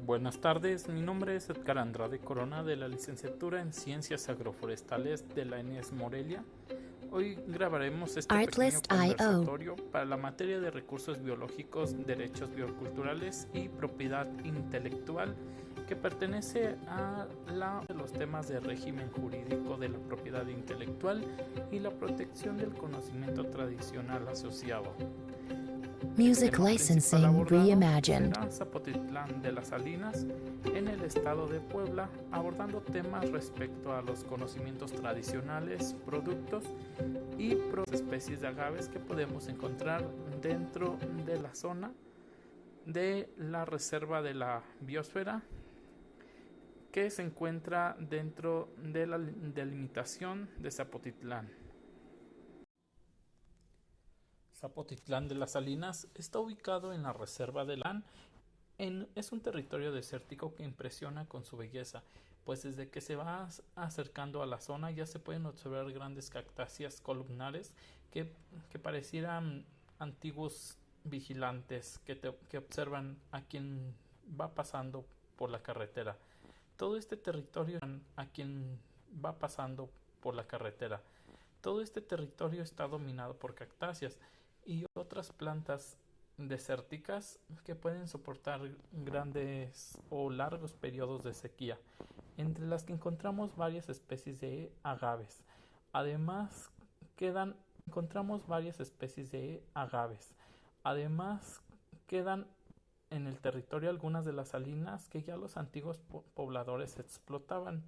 Buenas tardes, mi nombre es Edgar Andrade Corona de la licenciatura en Ciencias Agroforestales de la ENES Morelia. Hoy grabaremos este pequeño conversatorio para la materia de recursos biológicos, derechos bioculturales y propiedad intelectual, que pertenece a los temas de régimen jurídico de la propiedad intelectual y la protección del conocimiento tradicional asociado. Music Licensing Reimagined. Será Zapotitlán de las Salinas, en el estado de Puebla, abordando temas respecto a los conocimientos tradicionales, productos y especies de agaves que podemos encontrar dentro de la zona de la reserva de la biosfera, que se encuentra dentro de la delimitación de Zapotitlán. Zapotitlán de las Salinas está ubicado en la reserva de la es un territorio desértico que impresiona con su belleza, pues desde que se va acercando a la zona ya se pueden observar grandes cactáceas columnares que parecieran antiguos vigilantes que observan a quien va pasando por la carretera. Todo este territorio está dominado por cactáceas y otras plantas desérticas que pueden soportar grandes o largos periodos de sequía, entre las que encontramos varias especies de agaves. Además quedan en el territorio algunas de las salinas que ya los antiguos pobladores explotaban.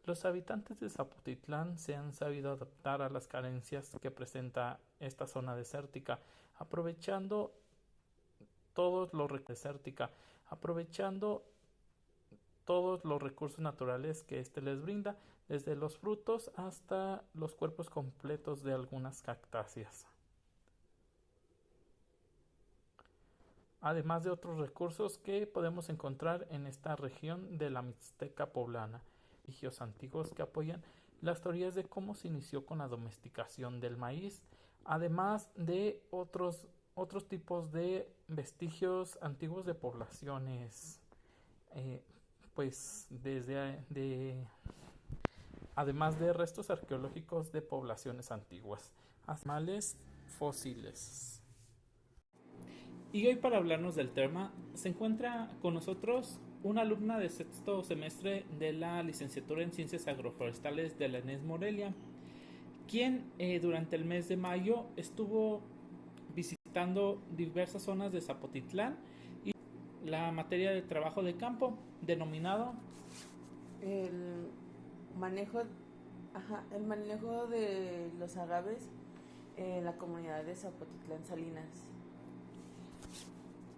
Los habitantes de Zapotitlán se han sabido adaptar a las carencias que presenta esta zona desértica, aprovechando todos los recursos naturales que éste les brinda, desde los frutos hasta los cuerpos completos de algunas cactáceas, además de otros recursos que podemos encontrar en esta región de la Mixteca poblana. Vestigios antiguos que apoyan las teorías de cómo se inició con la domesticación del maíz, además de otros tipos de vestigios antiguos de poblaciones, además de restos arqueológicos de poblaciones antiguas, animales fósiles. Y hoy, para hablarnos del tema, se encuentra con nosotros una alumna de sexto semestre de la licenciatura en Ciencias Agroforestales de la ENES Morelia, quien durante el mes de mayo estuvo visitando diversas zonas de Zapotitlán y la materia de trabajo de campo denominado el manejo de los agaves en la comunidad de Zapotitlán Salinas.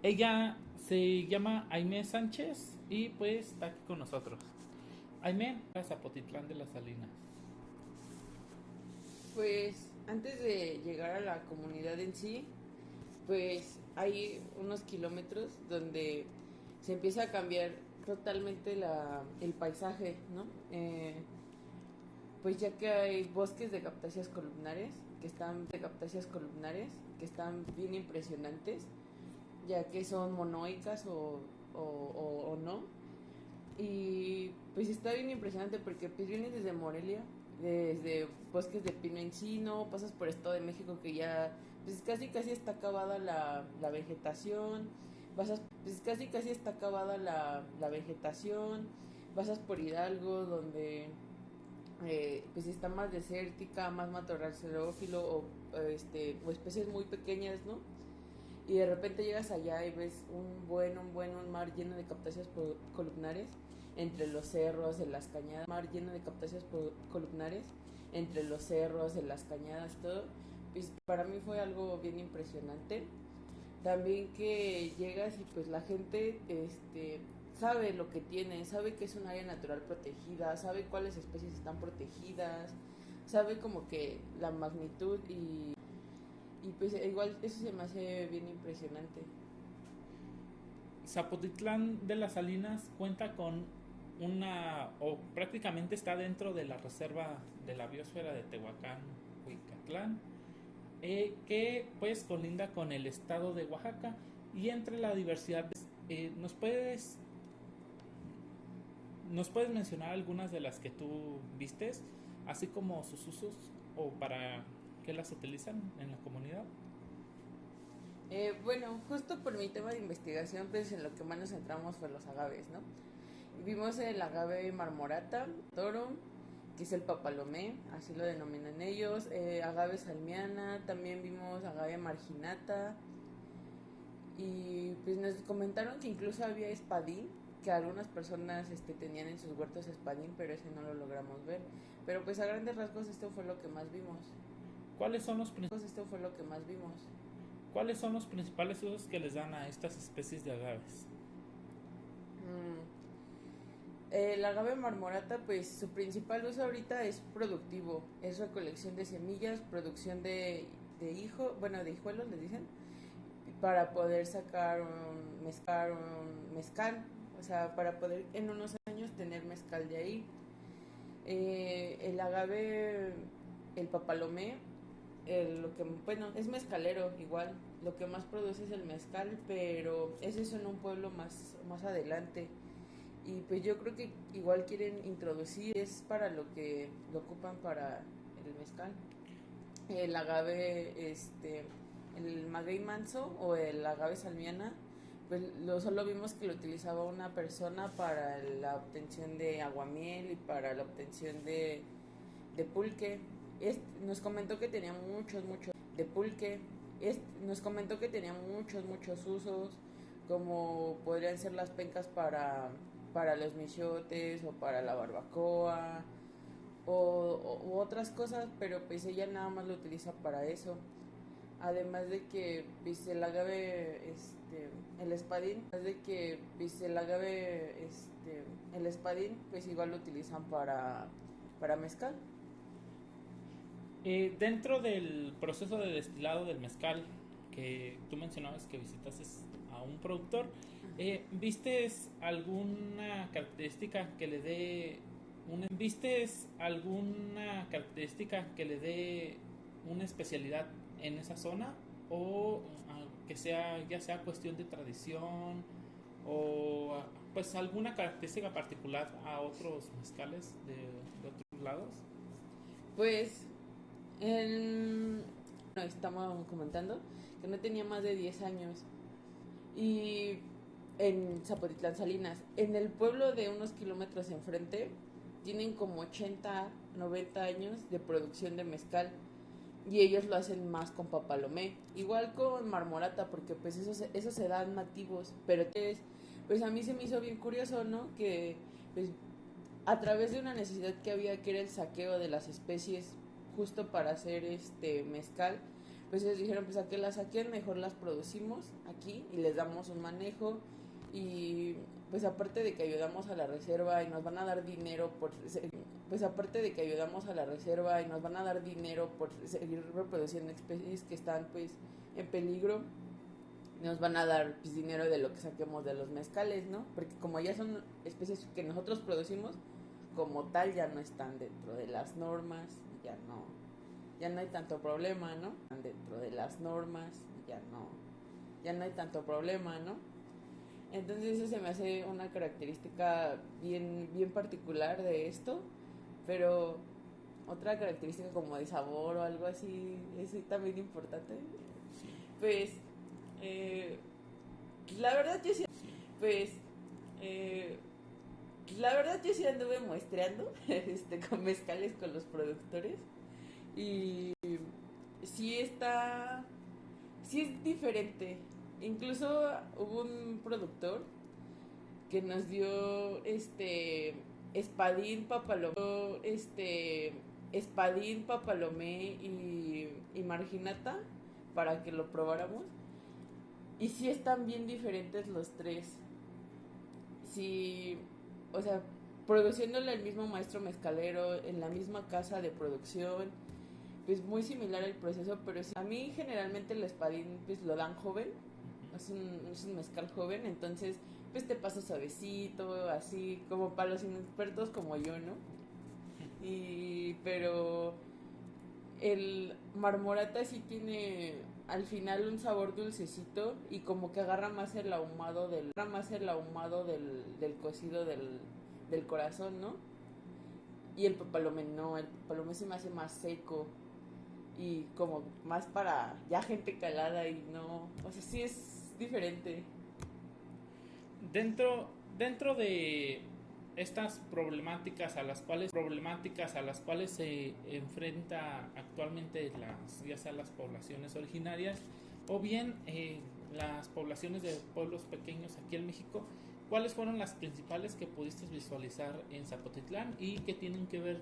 Ella se llama Aimé Sánchez y pues está aquí con nosotros. Aimé, Zapotitlán de las Salinas. Pues antes de llegar a la comunidad en sí, pues hay unos kilómetros donde se empieza a cambiar totalmente el paisaje, ¿no? Pues ya que hay bosques de cactáceas columnares que están bien impresionantes, ya que son monoicas o no. Y pues está bien impresionante porque pues vienes desde Morelia, desde bosques de pino encino, pasas por Estado de México, que ya pues casi está acabada la vegetación, pasas por Hidalgo, donde pues está más desértica, más matorral xerófilo o especies muy pequeñas, ¿no? Y de repente llegas allá y ves un mar lleno de cactáceas columnares entre los cerros, de las cañadas, todo. Pues para mí fue algo bien impresionante. También que llegas y pues la gente sabe lo que tiene, sabe que es un área natural protegida, sabe cuáles especies están protegidas, sabe como que la magnitud y pues igual eso se me hace bien impresionante. Zapotitlán de las Salinas cuenta con prácticamente está dentro de la reserva de la biosfera de Tehuacán-Cuicatlán, que pues colinda con el estado de Oaxaca, y entre la diversidad ¿nos puedes ¿Nos puedes mencionar algunas de las que tú vistes, así como sus usos o para qué las utilizan en la comunidad? Bueno, justo por mi tema de investigación, pues en lo que más nos centramos fue los agaves, ¿no? Vimos el agave marmorata, toro, que es el papalomé, así lo denominan ellos, agave salmiana, también vimos agave marginata, y pues nos comentaron que incluso había espadín, que algunas personas tenían en sus huertos espadín, pero ese no lo logramos ver. Pero pues a grandes rasgos esto fue lo que más vimos. ¿Cuáles son los Esto fue lo que más vimos. ¿Cuáles son los principales usos que les dan a estas especies de agaves? El agave marmorata, pues su principal uso ahorita es productivo, es recolección de semillas, producción de de hijuelos les dicen, para poder sacar un mezcal, o sea, para poder en unos años tener mezcal de ahí. El agave, el papalomé, lo que, bueno, es mezcalero igual, lo que más produce es el mezcal, pero ese es en un pueblo más adelante. Y pues yo creo que igual quieren introducir, es para lo que lo ocupan para el mezcal. El agave, el maguey manso o el agave salmiana, pues solo vimos que lo utilizaba una persona para la obtención de aguamiel y para la obtención de pulque. Nos comentó que tenía muchos de pulque. Nos comentó que tenía muchos usos, como podrían ser las pencas para los michotes o para la barbacoa o otras cosas, pero pues ella nada más lo utiliza para eso. Además de que pues, el agave, el espadín, además de que pues, el agave, el espadín, pues igual lo utilizan para mezcal. Dentro del proceso de destilado del mezcal que tú mencionabas que visitaste a un productor, ¿vistes alguna característica que le dé una especialidad en esa zona o que sea ya sea cuestión de tradición o pues alguna característica particular a otros mezcales de otros lados? Pues estamos comentando que no tenía más de 10 años y en Zapotitlán Salinas, en el pueblo de unos kilómetros enfrente, tienen como 80, 90 años de producción de mezcal y ellos lo hacen más con papalomé, igual con marmorata, porque pues esos se dan nativos, pero pues a mí se me hizo bien curioso, ¿no? Que pues a través de una necesidad que había, que era el saqueo de las especies justo para hacer mezcal, pues ellos dijeron, pues a que las saquen, mejor las producimos aquí y les damos un manejo. Y pues aparte de que ayudamos a la reserva y nos van a dar dinero por seguir reproduciendo especies que están pues en peligro, nos van a dar pues, dinero de lo que saquemos de los mezcales, ¿no? Porque como ya son especies que nosotros producimos, como tal ya no están dentro de las normas, ya no hay tanto problema, ¿no? Dentro de las normas, ya no hay tanto problema, ¿no? Entonces eso se me hace una característica bien particular de esto, pero otra característica como de sabor o algo así es también importante. Pues la verdad yo sí, pues la verdad yo sí anduve muestreando con mezcales con los productores y sí sí es diferente. Incluso hubo un productor que nos dio espadín, papalomé y marginata para que lo probáramos. Y sí están bien diferentes los tres. Sí, o sea, produciéndole el mismo maestro mezcalero en la misma casa de producción, pues muy similar el proceso, pero sí, a mí generalmente el espadín pues lo dan joven, es un mezcal joven, entonces pues te pasa suavecito, así como para los inexpertos como yo, ¿no? Pero el marmorata sí tiene al final un sabor dulcecito y como que agarra más el ahumado del cocido del corazón, ¿no? Y el Papalomé no, el Papalomé se me hace más seco y como más para ya gente calada y no, o sea, sí es diferente. Dentro de estas problemáticas a las cuales se enfrenta actualmente ya sea las poblaciones originarias o bien las poblaciones de pueblos pequeños aquí en México, ¿cuáles fueron las principales que pudiste visualizar en Zapotitlán y que tienen que ver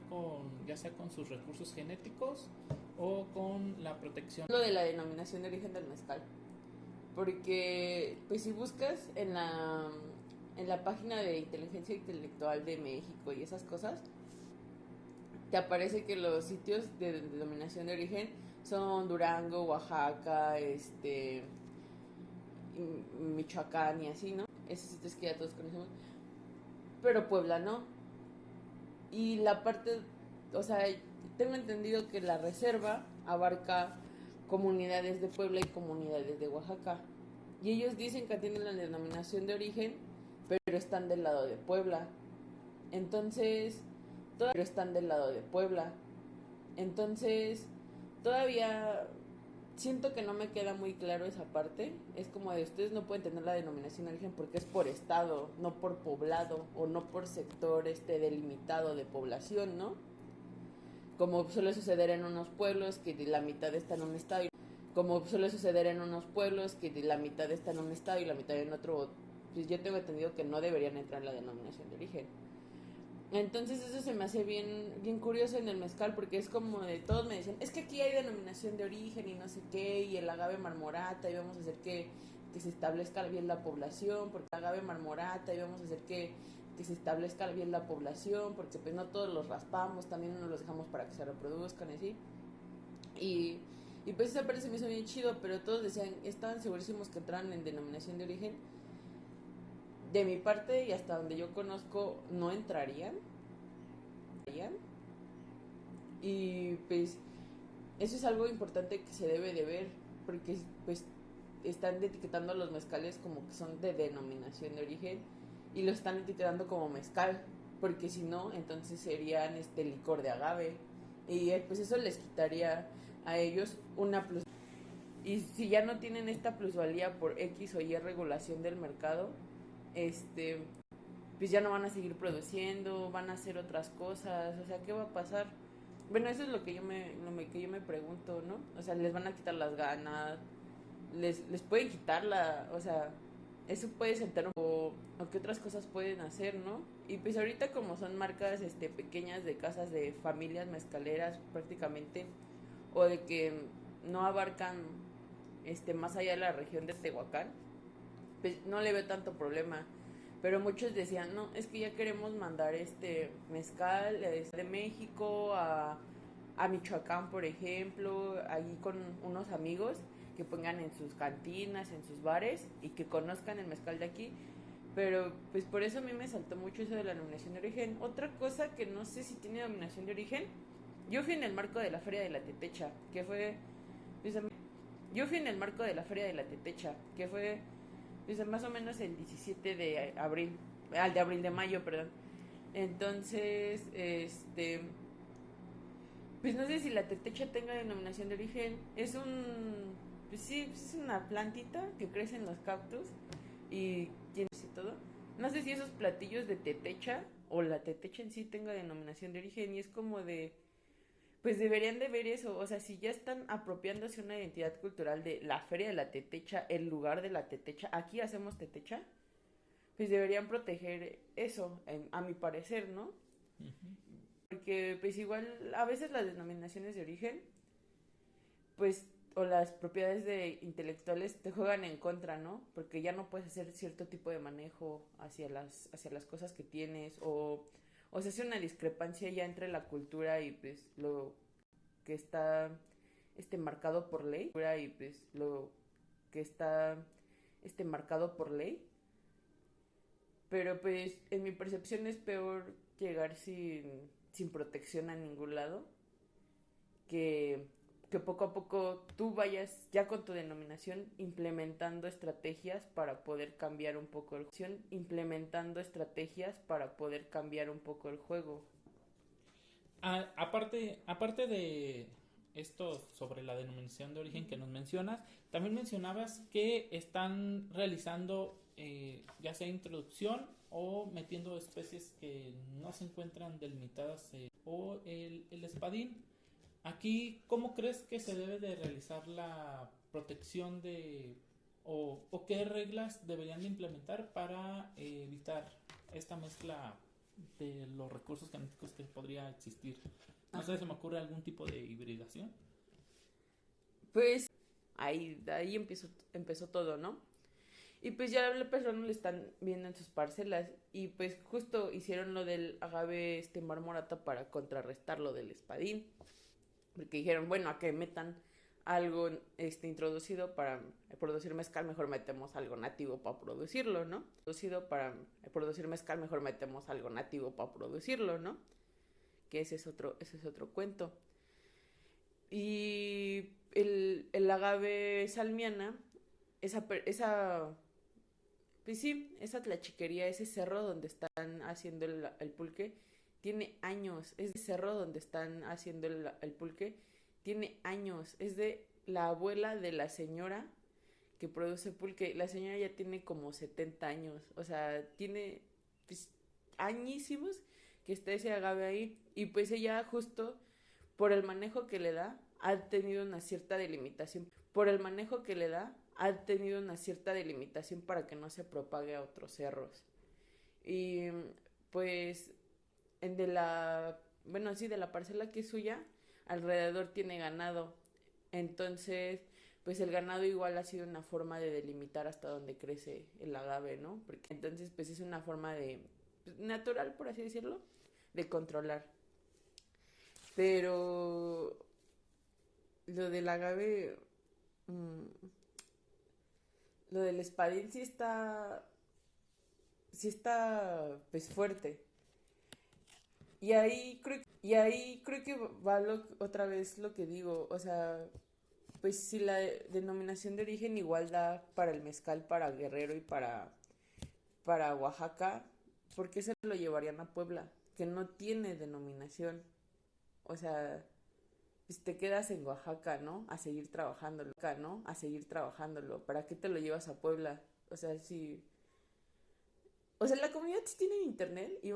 ya sea con sus recursos genéticos o con la protección? Lo de la denominación de origen del mezcal, porque pues si buscas en la página de Inteligencia Intelectual de México y esas cosas, te aparece que los sitios de denominación de origen son Durango, Oaxaca, Michoacán y así, ¿no? Esos sitios que ya todos conocemos. Pero Puebla no. Y la parte, o sea, tengo entendido que la reserva abarca comunidades de Puebla y comunidades de Oaxaca. Y ellos dicen que tienen la denominación de origen, pero están del lado de Puebla. Entonces, todavía siento que no me queda muy claro esa parte. Es como de ustedes no pueden tener la denominación de origen porque es por estado, no por poblado o no por sector delimitado de población, ¿no? Como suele suceder en unos pueblos que la mitad está en un estado. Como suele suceder en unos pueblos que la mitad está en un estado y la mitad en otro. Pues yo tengo entendido que no deberían entrar en la denominación de origen. Entonces eso se me hace bien curioso en el mezcal, porque es como de todos me dicen, es que aquí hay denominación de origen y no sé qué, y el agave marmorata, y vamos a hacer que se establezca bien la población, porque el agave marmorata, y vamos a hacer que se establezca bien la población, porque pues no todos los raspamos, también no los dejamos para que se reproduzcan y así. Y pues esa parte se me hizo bien chido, pero todos decían, estaban segurísimos que entraran en denominación de origen. De mi parte y hasta donde yo conozco no entrarían. Y pues eso es algo importante que se debe de ver, porque pues están etiquetando a los mezcales como que son de denominación de origen y lo están etiquetando como mezcal, porque si no, entonces serían licor de agave y pues eso les quitaría a ellos una plus. Y si ya no tienen esta plusvalía por X o Y regulación del mercado, pues ya no van a seguir produciendo, van a hacer otras cosas, o sea, ¿qué va a pasar? Bueno, eso es lo que yo me pregunto, ¿no? O sea, les van a quitar las ganas, les pueden quitarla, o sea, eso puede sentar o qué otras cosas pueden hacer, ¿no? Y pues ahorita como son marcas pequeñas de casas de familias mezcaleras prácticamente, o de que no abarcan más allá de la región de Tehuacán, pues no le veo tanto problema. Pero muchos decían, no, es que ya queremos mandar mezcal de México a Michoacán, por ejemplo, allí con unos amigos que pongan en sus cantinas, en sus bares y que conozcan el mezcal de aquí. Pero pues por eso a mí me saltó mucho eso de la denominación de origen. Otra cosa que no sé si tiene denominación de origen, yo fui en el marco de la Feria de la Tetecha, que fue... Pues, yo fui en el marco de la Feria de la Tetecha, que fue pues, más o menos el 17 de abril, de mayo, perdón. Entonces, pues no sé si la tetecha tenga denominación de origen. Pues sí, es una plantita que crece en los cactus y tiene y todo. No sé si esos platillos de tetecha o la tetecha en sí tenga denominación de origen y es como de... Pues deberían de ver eso, o sea, si ya están apropiándose una identidad cultural de la Feria de la Tetecha, el lugar de la tetecha, aquí hacemos tetecha, pues deberían proteger eso, a mi parecer, ¿no? Uh-huh. Porque pues igual a veces las denominaciones de origen, pues, o las propiedades de intelectuales te juegan en contra, ¿no? Porque ya no puedes hacer cierto tipo de manejo hacia las cosas que tienes, o se hace una discrepancia ya entre la cultura y pues lo que está marcado por ley y pues lo que está marcado por ley. Pero pues en mi percepción es peor llegar sin protección a ningún lado que que poco a poco tú vayas ya con tu denominación implementando estrategias para poder cambiar un poco el juego. Aparte de esto sobre la denominación de origen que nos mencionas, también mencionabas que están realizando ya sea introducción o metiendo especies que no se encuentran delimitadas o el espadín. Aquí, ¿cómo crees que se debe de realizar la protección o qué reglas deberían de implementar para evitar esta mezcla de los recursos genéticos que podría existir? No sé, ¿se me ocurre algún tipo de hibridación? Pues ahí empezó todo, ¿no? Y pues ya las personas le están viendo en sus parcelas y pues justo hicieron lo del agave marmorata para contrarrestar lo del espadín. Porque dijeron, bueno, a que metan algo introducido para producir mezcal, mejor metemos algo nativo para producirlo, ¿no? Para producir mezcal, mejor metemos algo nativo para producirlo, ¿no? Que ese es otro cuento. Y el agave salmiana, pues sí, esa tlachiquería, ese cerro donde están haciendo el pulque, tiene años. Es de cerro donde están haciendo el pulque, tiene años. Es de la abuela de la señora que produce pulque. La señora ya tiene como 70 años. O sea, tiene pues, añísimos que está ese agave ahí. Y pues ella justo por el manejo que le da, ha tenido una cierta delimitación. Para que no se propague a otros cerros. Y pues de la parcela que es suya, alrededor tiene ganado. Entonces, pues el ganado igual ha sido una forma de delimitar hasta donde crece el agave, ¿no? Porque entonces, pues es una forma de natural, por así decirlo, de controlar. Pero lo del agave, lo del espadín sí está pues fuerte. Y ahí creo que va otra vez lo que digo, o sea, pues si la denominación de origen igual da para el mezcal, para Guerrero y para Oaxaca, ¿por qué se lo llevarían a Puebla? Que no tiene denominación. O sea, pues te quedas en Oaxaca, ¿no? A seguir trabajándolo. ¿Para qué te lo llevas a Puebla? O sea, sí. O sea, la comunidad sí tiene internet y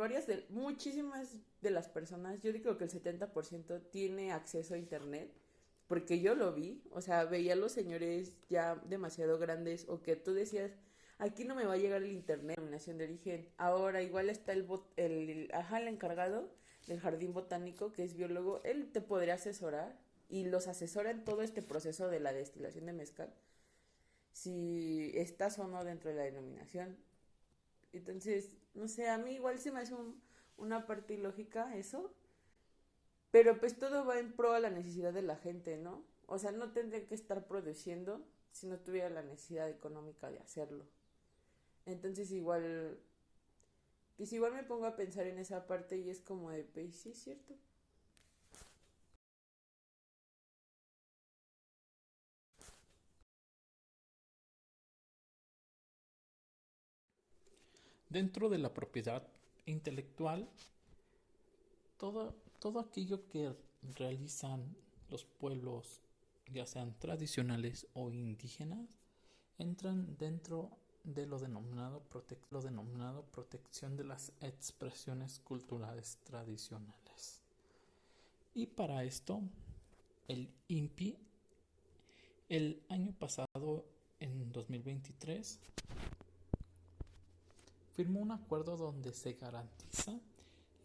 muchísimas de las personas, yo digo que el 70% tiene acceso a internet, porque yo lo vi, o sea, veía a los señores ya demasiado grandes o que tú decías, aquí no me va a llegar el internet, denominación de origen. Ahora igual está el encargado del jardín botánico, que es biólogo, él te podría asesorar y los asesora en todo este proceso de la destilación de mezcal, si estás o no dentro de la denominación. Entonces, no sé, a mí igual se me hace una parte ilógica eso, pero pues todo va en pro a la necesidad de la gente, ¿no? O sea, no tendría que estar produciendo si no tuviera la necesidad económica de hacerlo. Entonces pues igual me pongo a pensar en esa parte y es como de, pues sí, es cierto. Dentro de la propiedad intelectual, todo aquello que realizan los pueblos, ya sean tradicionales o indígenas, entran dentro de lo denominado protección de las expresiones culturales tradicionales. Y para esto, el INPI, el año pasado, en 2023, firmó un acuerdo donde se garantiza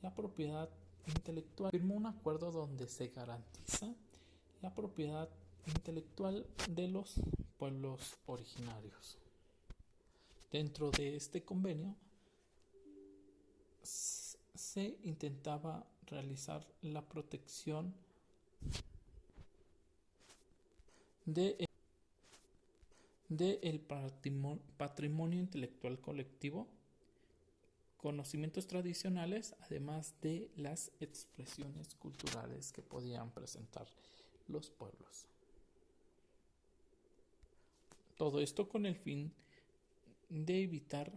la propiedad intelectual. De los pueblos originarios. Dentro de este convenio se intentaba realizar la protección de el patrimonio intelectual colectivo, conocimientos tradicionales, además de las expresiones culturales que podían presentar los pueblos. Todo esto con el fin de evitar.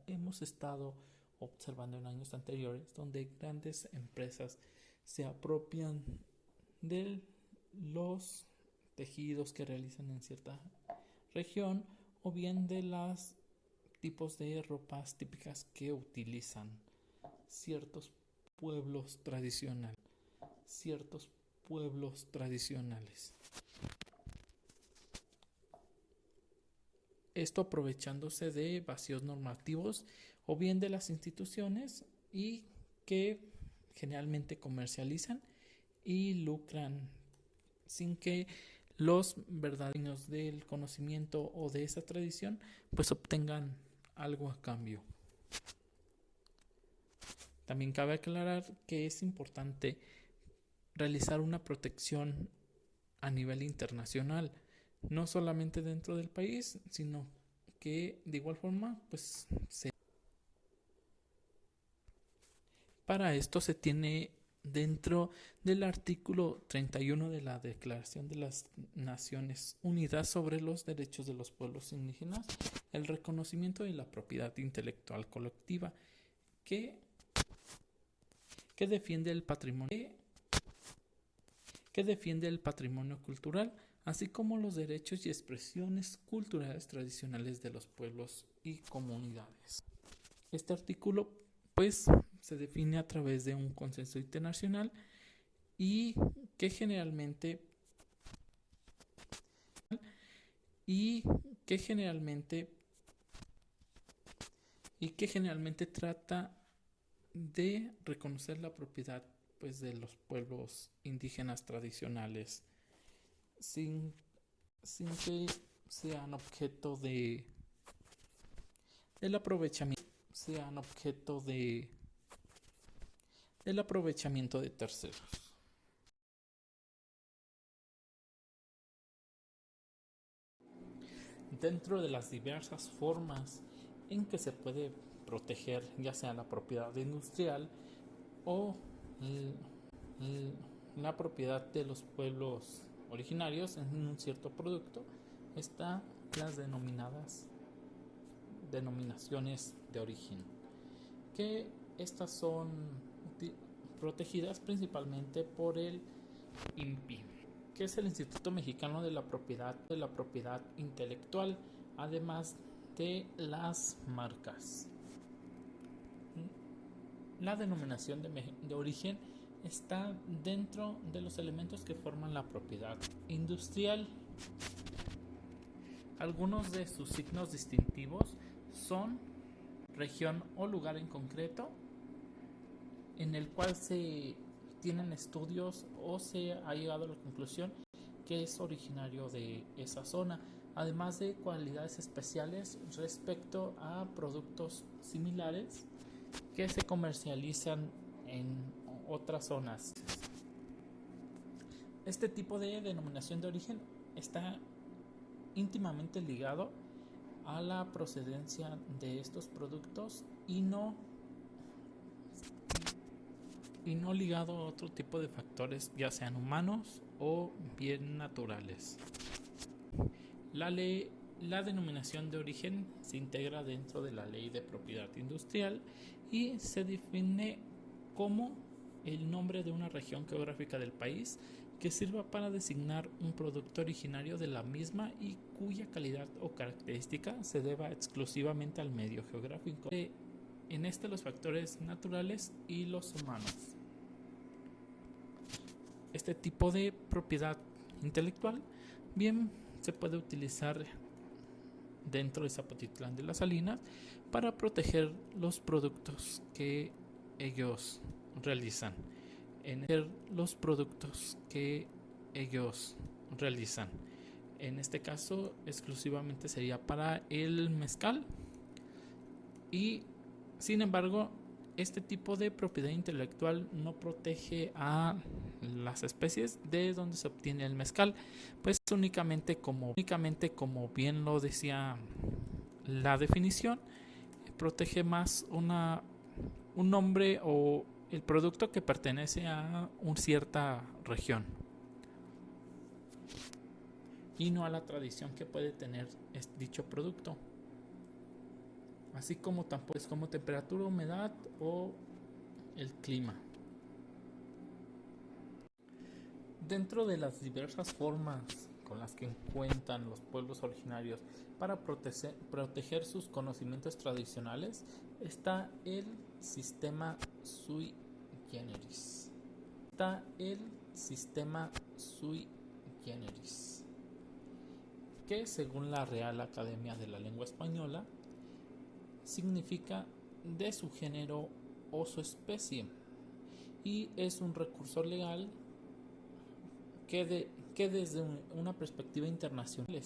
Hemos estado observando en años anteriores donde grandes empresas se apropian de los tejidos que realizan en cierta región o bien de los tipos de ropas típicas que utilizan ciertos pueblos tradicionales. Esto aprovechándose de vacíos normativos o bien de las instituciones y que generalmente comercializan y lucran sin que los verdaderos del conocimiento o de esa tradición pues obtengan algo a cambio. También cabe aclarar que es importante realizar una protección a nivel internacional, no solamente dentro del país, sino que de igual forma pues para esto se tiene dentro del artículo 31 de la Declaración de las Naciones Unidas sobre los Derechos de los Pueblos Indígenas el reconocimiento de la propiedad intelectual colectiva que defiende el patrimonio cultural, así como los derechos y expresiones culturales tradicionales de los pueblos y comunidades. Este artículo pues se define a través de un consenso internacional y que generalmente trata de reconocer la propiedad pues de los pueblos indígenas tradicionales sin que sean objeto del aprovechamiento de terceros. Dentro de las diversas formas en que se puede proteger ya sea la propiedad industrial o la propiedad de los pueblos originarios en un cierto producto, están las denominaciones de origen, que estas son protegidas principalmente por el INPI, que es el Instituto Mexicano de la Propiedad Intelectual, además de las marcas. La denominación de origen está dentro de los elementos que forman la propiedad industrial. Algunos de sus signos distintivos son región o lugar en concreto en el cual se tienen estudios o se ha llegado a la conclusión que es originario de esa zona, además de cualidades especiales respecto a productos similares que se comercializan en otras zonas. Este tipo de denominación de origen está íntimamente ligado a la procedencia de estos productos y no ligado a otro tipo de factores, ya sean humanos o bien naturales. La denominación de origen se integra dentro de la Ley de Propiedad Industrial y se define como el nombre de una región geográfica del país que sirva para designar un producto originario de la misma y cuya calidad o característica se deba exclusivamente al medio geográfico. En los factores naturales y los humanos. Este tipo de propiedad intelectual bien se puede utilizar dentro de Zapotitlán de las Salinas para proteger los productos que ellos realizan. En este caso exclusivamente sería para el mezcal y sin embargo este tipo de propiedad intelectual no protege a las especies de donde se obtiene el mezcal, pues únicamente como bien lo decía la definición, protege más un nombre o el producto que pertenece a una cierta región. y no a la tradición que puede tener dicho producto, así como tampoco es como temperatura, humedad o el clima. Dentro de las diversas formas con las que cuentan los pueblos originarios para proteger sus conocimientos tradicionales está el sistema sui generis. Que según la Real Academia de la Lengua Española significa de su género o su especie, y es un recurso legal que desde una perspectiva internacional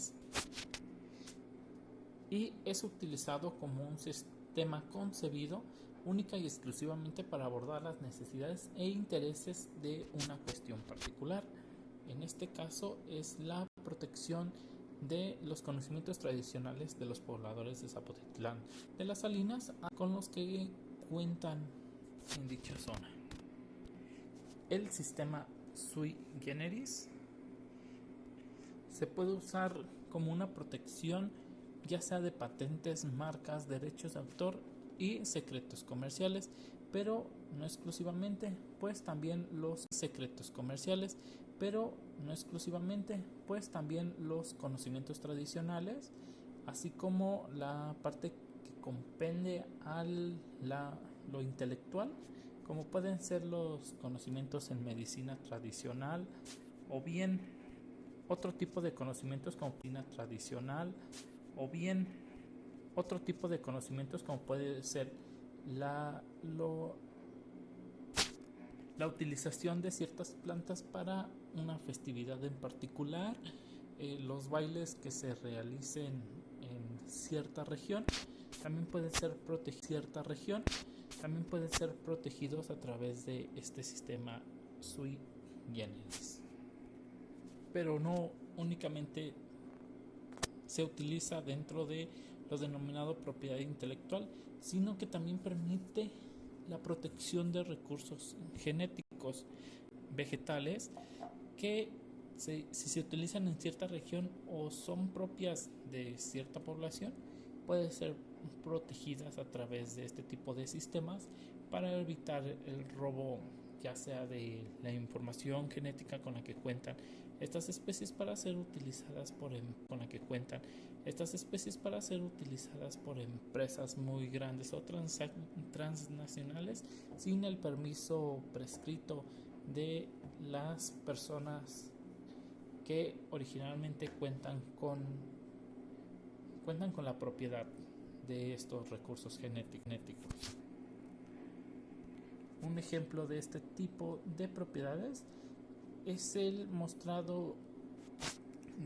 y es utilizado como un sistema concebido única y exclusivamente para abordar las necesidades e intereses de una cuestión particular. En este caso es la protección de los conocimientos tradicionales de los pobladores de Zapotitlán de las Salinas con los que cuentan en dicha zona. El sistema sui generis se puede usar como una protección ya sea de patentes, marcas, derechos de autor y secretos comerciales, pero no exclusivamente, pues también los conocimientos tradicionales, así como la parte que compende lo intelectual, como pueden ser los conocimientos en medicina tradicional o bien otro tipo de conocimientos como medicina tradicional o bien otro tipo de conocimientos como puede ser la utilización de ciertas plantas para una festividad en particular, los bailes que se realicen en cierta región también pueden ser protegidos a través de este sistema sui generis. Pero no únicamente se utiliza dentro de lo denominado propiedad intelectual, sino que también permite la protección de recursos genéticos vegetales que si se utilizan en cierta región o son propias de cierta población, pueden ser protegidas a través de este tipo de sistemas para evitar el robo, ya sea de la información genética con la que cuentan estas especies para ser utilizadas por empresas muy grandes o transnacionales sin el permiso prescrito de las personas que originalmente cuentan con la propiedad de estos recursos genéticos. Un ejemplo de este tipo de propiedades es el mostrado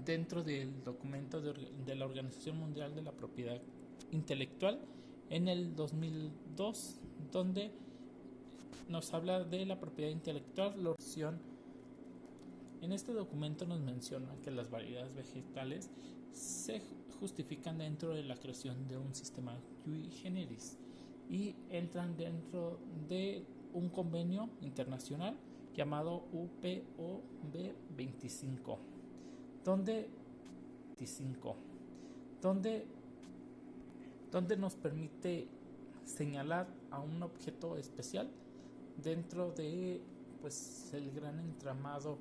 dentro del documento de la Organización Mundial de la Propiedad Intelectual en el 2002, donde nos habla de la propiedad intelectual. En este documento nos menciona que las variedades vegetales se justifican dentro de la creación de un sistema sui generis y entran dentro de un convenio internacional llamado UPOV 25, donde nos permite señalar a un objeto especial dentro de el gran entramado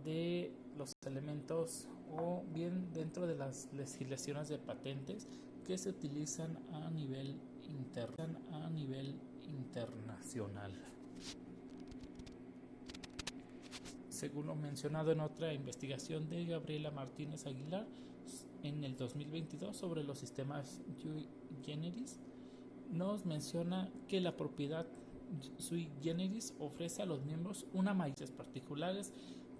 de los elementos o bien dentro de las legislaciones de patentes que se utilizan a nivel internacional. Según lo mencionado en otra investigación de Gabriela Martínez Aguilar en el 2022 sobre los sistemas sui generis, nos menciona que la propiedad sui generis ofrece a los miembros una mayoría particulares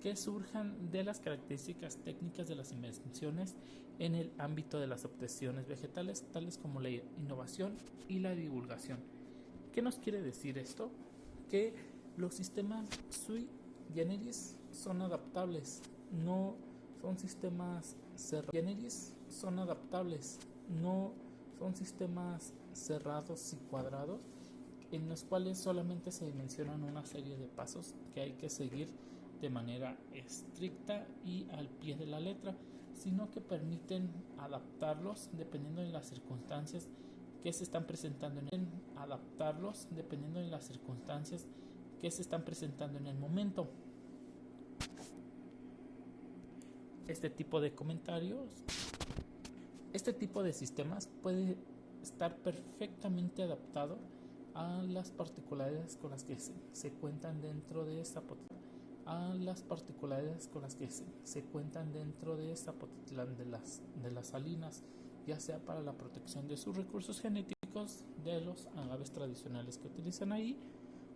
que surjan de las características técnicas de las invenciones en el ámbito de las obtenciones vegetales, tales como la innovación y la divulgación. ¿Qué nos quiere decir esto? Que los sistemas sui generis son adaptables, no son sistemas cerrados y cuadrados en los cuales solamente se mencionan una serie de pasos que hay que seguir de manera estricta y al pie de la letra, sino que permiten adaptarlos dependiendo de las circunstancias que se están presentando en el momento. Este tipo de sistemas puede estar perfectamente adaptado a las particularidades con las que se cuentan dentro de esta Potitlán de las Salinas, ya sea para la protección de sus recursos genéticos de los agaves tradicionales que utilizan ahí,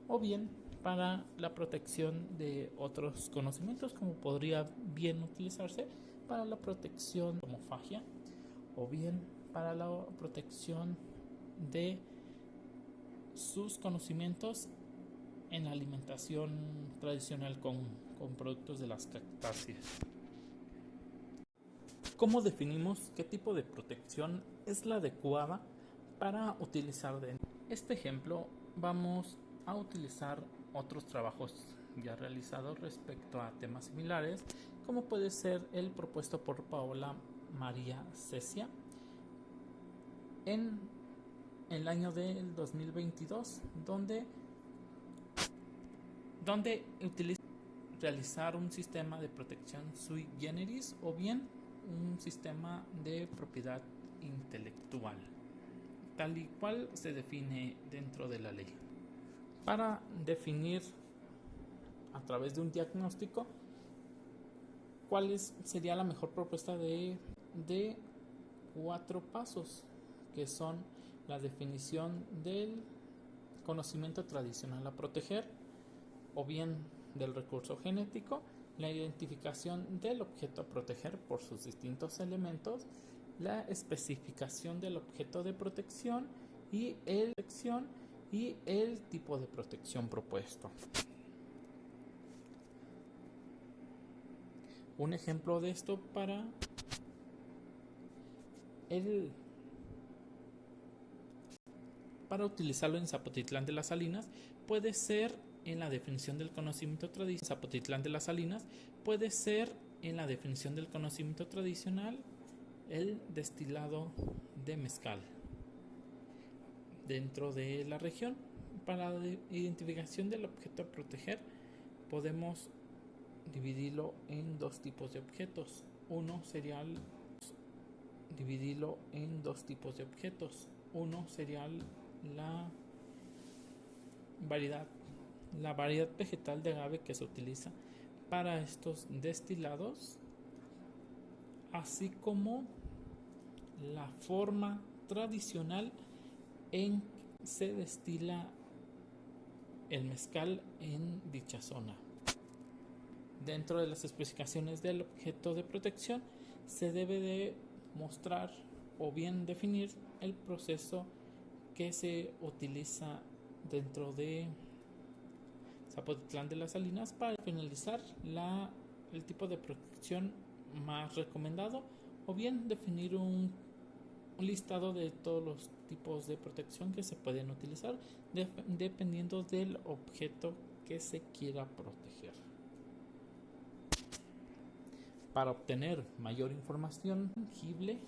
o bien para la protección de otros conocimientos, como podría bien utilizarse para la protección de homofagia, o bien para la protección de sus conocimientos en la alimentación tradicional con productos de las cactáceas. ¿Cómo definimos qué tipo de protección es la adecuada para utilizar dentro? Este ejemplo vamos a utilizar otros trabajos ya realizados respecto a temas similares, como puede ser el propuesto por Paola María Cecia en el año del 2022, donde utiliza realizar un sistema de protección sui generis o bien un sistema de propiedad intelectual, tal y cual se define dentro de la ley. Para definir a través de un diagnóstico cuál sería la mejor propuesta de 4 pasos, que son la definición del conocimiento tradicional a proteger, o bien del recurso genético, la identificación del objeto a proteger por sus distintos elementos, la especificación del objeto de protección y el tipo de protección propuesto. Un ejemplo de esto para utilizarlo en Zapotitlán de las Salinas puede ser en la definición del conocimiento tradicional. Zapotitlán de las Salinas puede ser en la definición del conocimiento tradicional el destilado de mezcal dentro de la región. Para la identificación del objeto a proteger podemos dividirlo en 2 tipos de objetos. Uno sería la variedad vegetal de agave que se utiliza para estos destilados, así como la forma tradicional en que se destila el mezcal en dicha zona. Dentro de las especificaciones del objeto de protección se debe de mostrar o bien definir el proceso que se utiliza dentro de Zapotitlán de las Salinas para finalizar el tipo de protección más recomendado, o bien definir un listado de todos los tipos de protección que se pueden utilizar dependiendo del objeto que se quiera proteger. Para obtener mayor información tangible,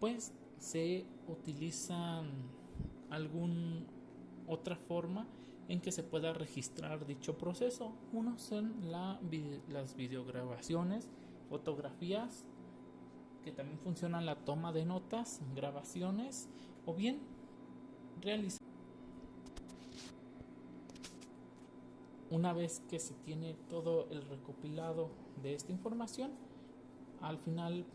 pues se utilizan otra forma en que se pueda registrar dicho proceso. Uno son las videograbaciones, fotografías, que también funcionan la toma de notas, grabaciones, o bien realizar. Una vez que se tiene todo el recopilado de esta información, al final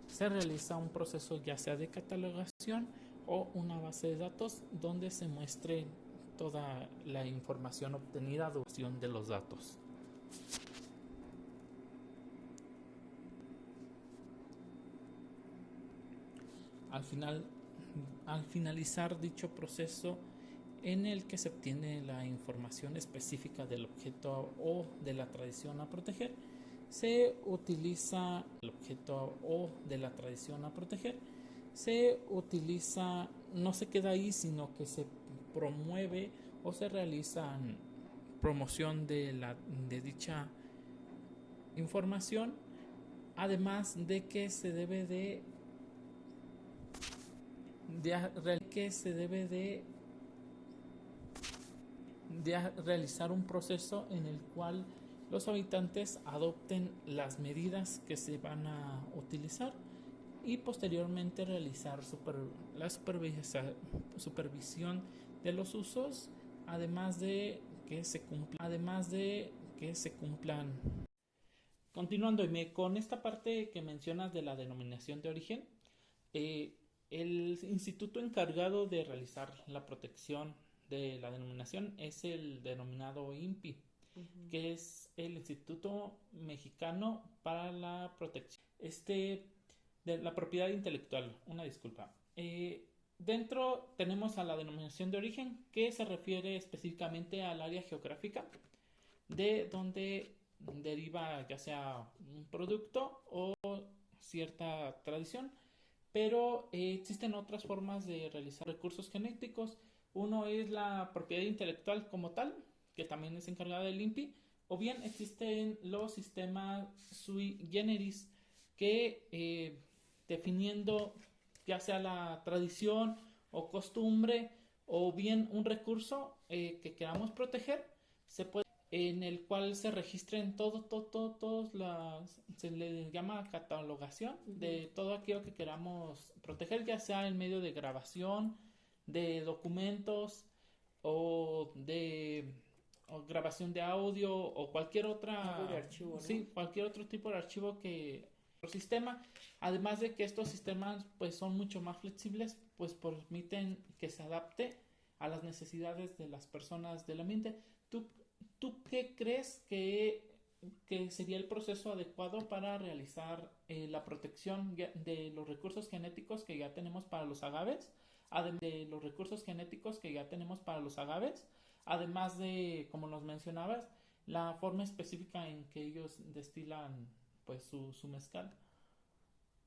se realiza un proceso ya sea de catalogación o una base de datos donde se muestre toda la información obtenida de los datos. Al finalizar dicho proceso en el que se obtiene la información específica del objeto o de la tradición a proteger, no se queda ahí, sino que se promueve o se realiza promoción de dicha información además de que se debe de realizar un proceso en el cual los habitantes adopten las medidas que se van a utilizar y posteriormente realizar la supervisión de los usos, además de que se cumplan. Continuando, con esta parte que mencionas de la denominación de origen, el instituto encargado de realizar la protección de la denominación es el denominado INPI, que es el Instituto Mexicano para la Protección de la Propiedad Intelectual. Una disculpa. Dentro tenemos a la denominación de origen, que se refiere específicamente al área geográfica de donde deriva ya sea un producto o cierta tradición, pero existen otras formas de realizar recursos genéticos. Uno es la propiedad intelectual como tal, que también es encargada del INPI, o bien existen los sistemas sui generis que definiendo ya sea la tradición o costumbre o bien un recurso que queramos proteger, en el cual se registren se le llama catalogación de todo aquello que queramos proteger, ya sea en medio de grabación, de documentos o grabación de audio o cualquier archivo, ¿no? Cualquier otro tipo de archivo que sistema, además de que estos sistemas pues son mucho más flexibles, pues permiten que se adapte a las necesidades de las personas del ambiente. ¿Tú qué crees que sería el proceso adecuado para realizar la protección de los recursos genéticos que ya tenemos para los agaves? Además de, como nos mencionabas, la forma específica en que ellos destilan pues su mezcal.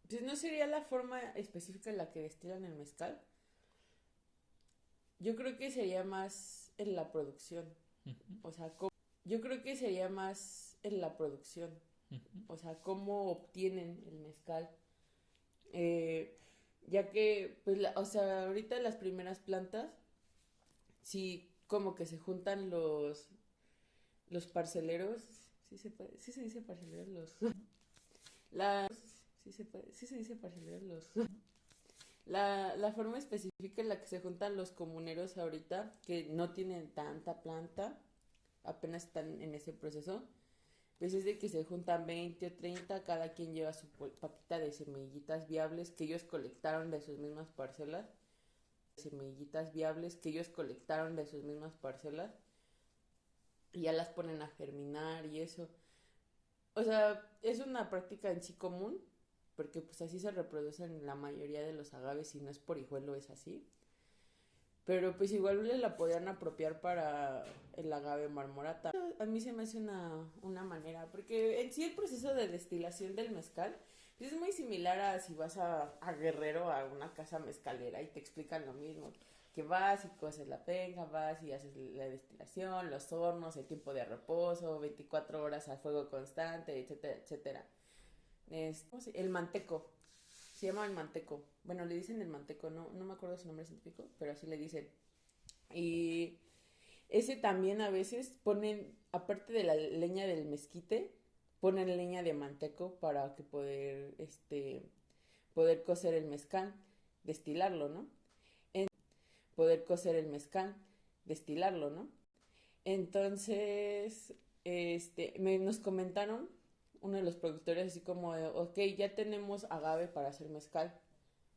Pues no sería la forma específica en la que destilan el mezcal. Yo creo que sería más en la producción. O sea, yo creo que sería más en la producción. O sea, cómo obtienen el mezcal. Ya que, pues, o sea, ahorita las primeras plantas, sí, como que se juntan los parceleros. Sí se dice parceleros, sí se dice parceleros. La forma específica en la que se juntan los comuneros ahorita, que no tienen tanta planta, apenas están en ese proceso, pues es de que se juntan 20 o 30, cada quien lleva su paquita de semillitas viables que ellos colectaron de sus mismas parcelas, y ya las ponen a germinar y eso. O sea, es una práctica en sí común, porque pues así se reproducen la mayoría de los agaves, si no es por hijuelo es así. Pero pues igual le la podrían apropiar para el agave marmorata. A mí se me hace una manera, porque en sí el proceso de destilación del mezcal pues es muy similar a si vas a Guerrero a una casa mezcalera y te explican lo mismo. Que vas y coces la penca, vas y haces la destilación, los hornos, el tiempo de reposo, 24 horas a fuego constante, etcétera, etcétera. El manteco, se llama el manteco. Bueno, le dicen el manteco, no me acuerdo su nombre científico, pero así le dicen. Y ese también a veces ponen, aparte de la leña del mezquite, ponen leña de manteco para que poder cocer el mezcal, destilarlo, ¿no? Entonces, nos comentaron uno de los productores así como de, ok, ya tenemos agave para hacer mezcal,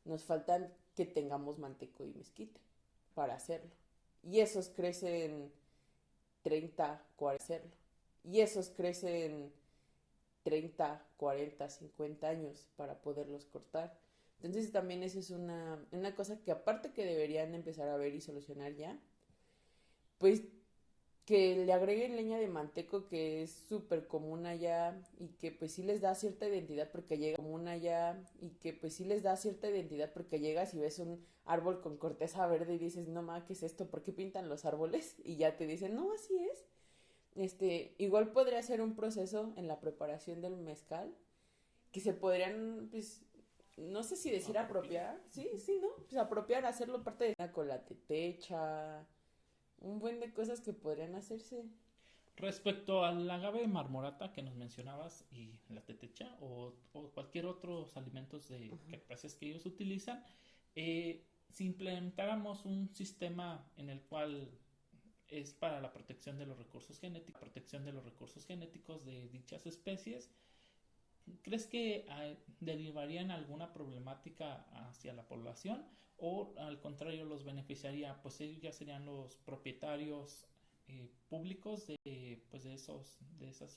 nos faltan que tengamos manteco y mezquite para hacerlo. Y esos crecen 30, 40, 50 años para poderlos cortar. Entonces también esa es una cosa que aparte que deberían empezar a ver y solucionar ya, pues que le agreguen leña de manteco, que es súper común allá y que pues sí les da cierta identidad porque llegas y ves un árbol con corteza verde y dices, no ma, ¿qué es esto? ¿Por qué pintan los árboles? Y ya te dicen, no, así es. Igual podría ser un proceso en la preparación del mezcal que se podrían, pues, no sé si decir apropiar, sí, sí, ¿no? Pues apropiar, hacerlo parte de la colatetecha, un buen de cosas que podrían hacerse. Respecto al agave marmorata que nos mencionabas y la tetecha o cualquier otros alimentos de cactáceas que ellos utilizan, si implementáramos un sistema en el cual es para la protección de los recursos genéticos de dichas especies, ¿crees que derivarían alguna problemática hacia la población o al contrario los beneficiaría? Pues ellos ya serían los propietarios públicos de esos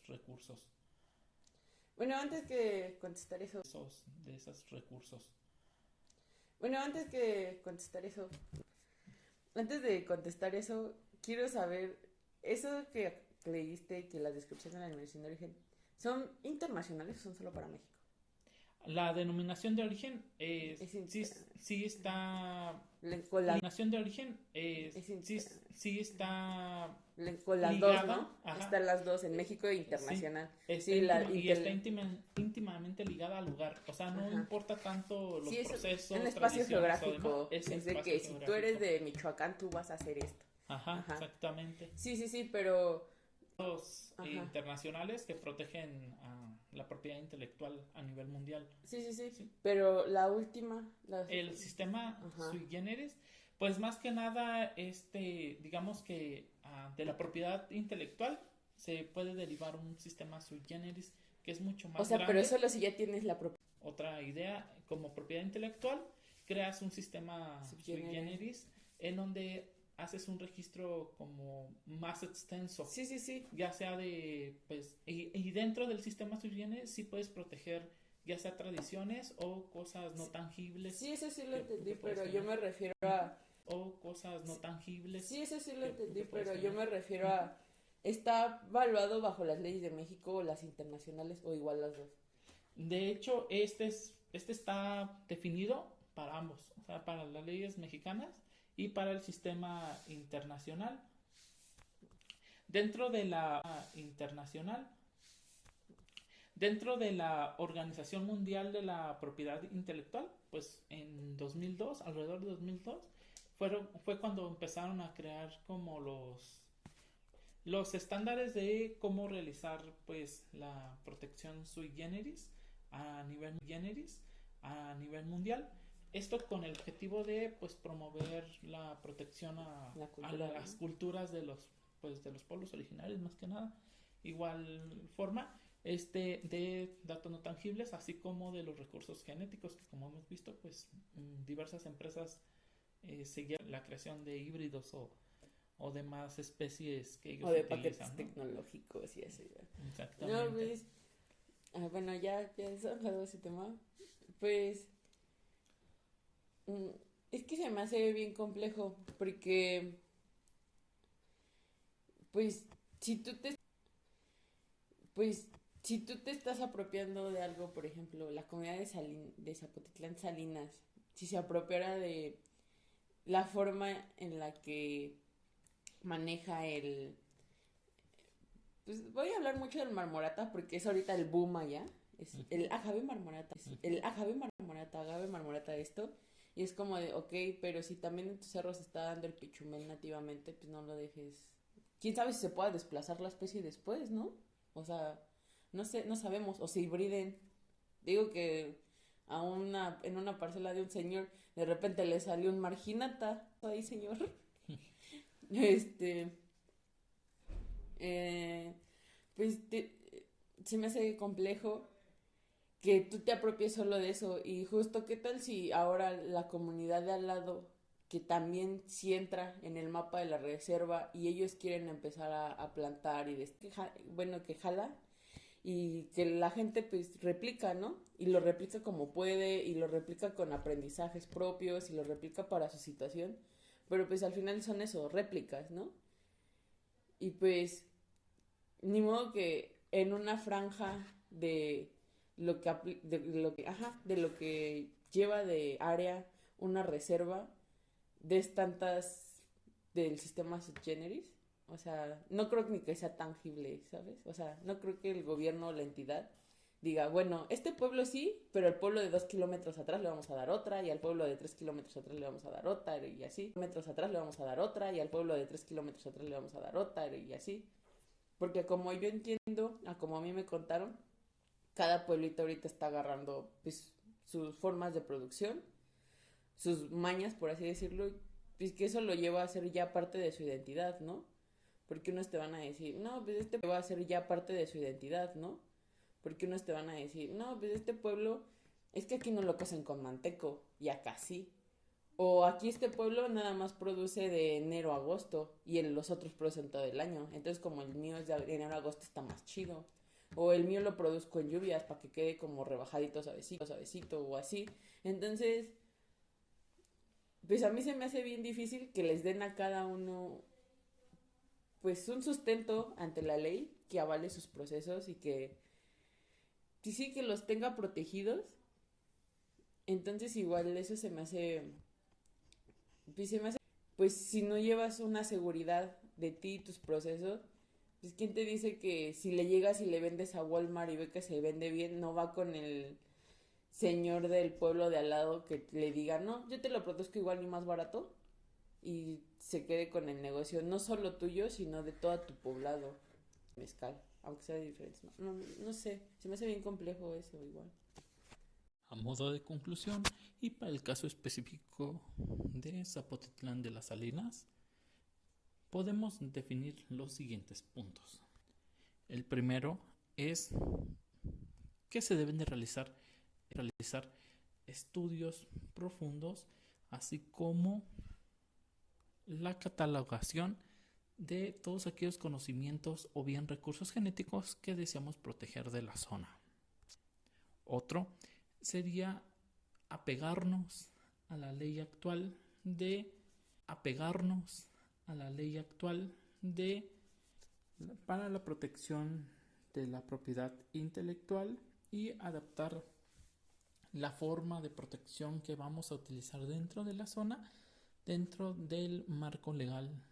recursos. Bueno, antes que contestar eso. De esos recursos. Bueno, antes que contestar eso. Antes de contestar eso, quiero saber, eso que leíste, que las descripciones de la denominación de origen, ¿son internacionales o son solo para México? La denominación de origen sí está. La denominación de origen sí está con las ligada, dos, ¿no? Ajá. Están las dos en México e internacional. Y está íntimamente ligada al lugar. O sea, no importa tanto los procesos. Un espacio geográfico. Es de que si tú eres de Michoacán, tú vas a hacer esto. Ajá. Exactamente. Sí, pero los internacionales que protegen la propiedad intelectual a nivel mundial. Sí. Pero la última. El sistema sui generis, pues más que nada, digamos que de la propiedad intelectual se puede derivar un sistema sui generis que es mucho más grande. Pero solo si ya tienes la propiedad. Otra idea, como propiedad intelectual, creas un sistema sui generis en donde haces un registro como más extenso. Sí. Ya sea y dentro del sistema sui generis sí puedes proteger ya sea tradiciones o cosas no tangibles. Sí, eso sí lo entendí, pero yo me refiero a... O cosas no tangibles. Sí, eso sí lo entendí, pero yo me refiero a... ¿Está valuado bajo las leyes de México o las internacionales o igual las dos? De hecho, este está definido para ambos, o sea, para las leyes mexicanas y para el sistema internacional. Dentro de la internacional, dentro de la Organización Mundial de la Propiedad Intelectual, pues en 2002, alrededor de 2002, fue cuando empezaron a crear como los estándares de cómo realizar pues la protección sui generis a nivel mundial. Esto con el objetivo de pues promover la protección a las culturas de los pueblos originarios, más que nada. Igual forma de datos no tangibles, así como de los recursos genéticos, que como hemos visto, pues diversas empresas seguían la creación de híbridos o demás especies que ellos utilizan. O de paquetes tecnológicos y así. Exactamente. No, pues, bueno, ya dejado ese tema. Pues, es que se me hace bien complejo, porque, pues, si tú te estás apropiando de algo, por ejemplo, la comunidad de Zapotitlán Salinas, si se apropiara de la forma en la que maneja pues voy a hablar mucho del marmorata porque es ahorita el boom allá, es el agave marmorata, agave marmorata esto, y es como de, ok, pero si también en tus cerros está dando el pichumel nativamente, pues no lo dejes. Quién sabe si se pueda desplazar la especie después, ¿no? O sea, no sé, no sabemos, o se hibriden. Digo que en una parcela de un señor, de repente le salió un marginata. Ahí, señor. Pues se me hace complejo que tú te apropies solo de eso. Y justo, ¿qué tal si ahora la comunidad de al lado, que también sí entra en el mapa de la reserva, y ellos quieren empezar a plantar y que jala, y que la gente pues replica, ¿no? Y lo replica como puede, y lo replica con aprendizajes propios, y lo replica para su situación, pero pues al final son eso, réplicas, ¿no? Y pues ni modo que en una franja de lo que lleva de área una reserva des tantas del sistema sui generis. O sea, no creo ni que sea tangible, ¿sabes? O sea, no creo que el gobierno o la entidad diga, bueno, este pueblo sí, pero al pueblo de 2 kilómetros atrás le vamos a dar otra, y al pueblo de 3 kilómetros atrás le vamos a dar otra, y así. Kilómetros atrás le vamos a dar otra, y al pueblo de 3 kilómetros atrás le vamos a dar otra, y así. Porque como yo entiendo, a como a mí me contaron, cada pueblito ahorita está agarrando pues sus formas de producción, sus mañas, por así decirlo, pues que eso lo lleva a ser ya parte de su identidad, ¿no? Porque unos te van a decir, no, pues este va a ser ya parte de su identidad, ¿no? Porque unos te van a decir, no, pues este pueblo, es que aquí no lo cocen con manteco, y acá sí. O aquí este pueblo nada más produce de enero a agosto, y los otros producen todo el año. Entonces como el mío es de enero a agosto está más chido. O el mío lo produzco en lluvias para que quede como rebajadito suavecito, suavecito o así. Entonces, pues a mí se me hace bien difícil que les den a cada uno pues un sustento ante la ley que avale sus procesos y que sí que los tenga protegidos. Entonces igual eso se me hace pues si no llevas una seguridad de ti y tus procesos, pues quién te dice que si le llegas y le vendes a Walmart y ve que se vende bien, no va con el señor del pueblo de al lado que le diga, no, yo te lo produzco igual y más barato, y se quede con el negocio no solo tuyo, sino de todo tu poblado mezcal, aunque sea de diferentes. No sé, se me hace bien complejo eso igual. A modo de conclusión, y para el caso específico de Zapotitlán de las Salinas, podemos definir los siguientes puntos. El primero es que se deben de realizar estudios profundos, así como la catalogación de todos aquellos conocimientos o bien recursos genéticos que deseamos proteger de la zona. Otro sería apegarnos a la ley actual para la protección de la propiedad intelectual y adaptar la forma de protección que vamos a utilizar dentro de la zona, dentro del marco legal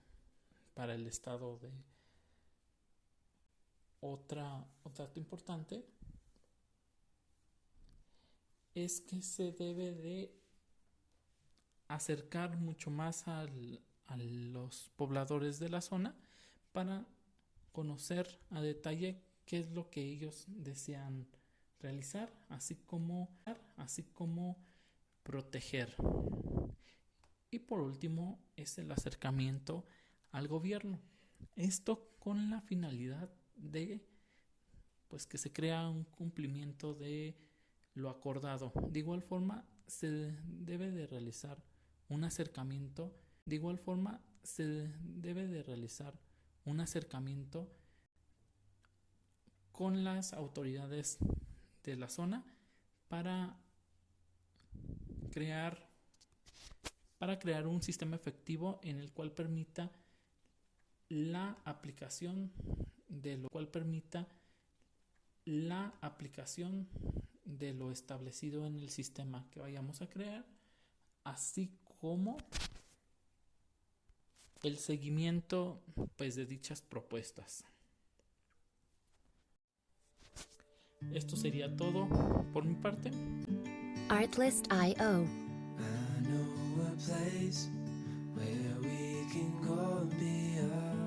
para el estado de otro dato importante es que se debe de acercar mucho más a los pobladores de la zona para conocer a detalle qué es lo que ellos desean realizar, así como proteger. Y por último es el acercamiento al gobierno. Esto con la finalidad de pues que se crea un cumplimiento de lo acordado. De igual forma se debe de realizar un acercamiento con las autoridades de la zona para crear un sistema efectivo en el cual permita la aplicación de lo establecido en el sistema que vayamos a crear, así como el seguimiento pues de dichas propuestas. Esto sería todo por mi parte. Artlist.io. I know a place where we can go and be alone.